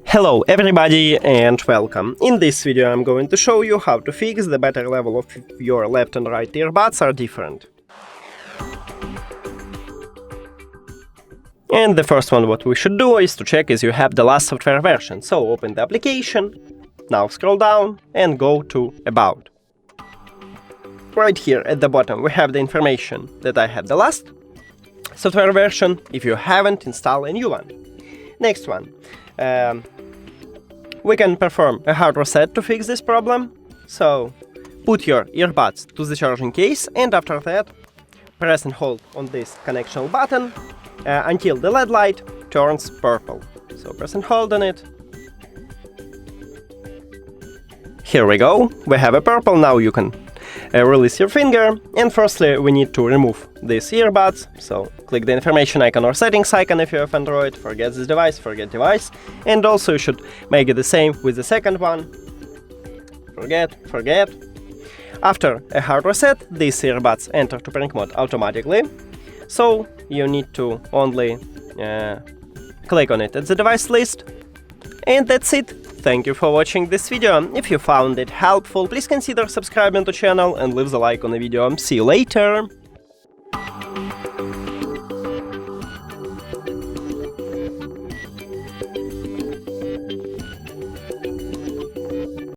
Hello everybody and welcome. In this video I'm going to show you how to fix the battery level of your left and right earbuds are different. And the first one what we should do is to check if you have the last software version. So open the application, now scroll down and go to About. Right here at the bottom we have the information that I have the last software version. If you haven't, install a new one. Next one. We can perform a hard reset to fix this problem. So put your earbuds to the charging case and after that press and hold on this connection button until the LED light turns purple. So press and hold on it. Here we go, we have a purple. Now you can release your finger, and firstly we need to remove these earbuds. So click the information icon or settings icon if you have Android, forget this device, forget device, and also you should make it the same with the second one. Forget. After a hard reset, these earbuds enter to prank mode automatically, so you need to only click on it at the device list, and that's it. Thank you for watching this video. If you found it helpful, please consider subscribing to the channel and leave the like on the video. See you later!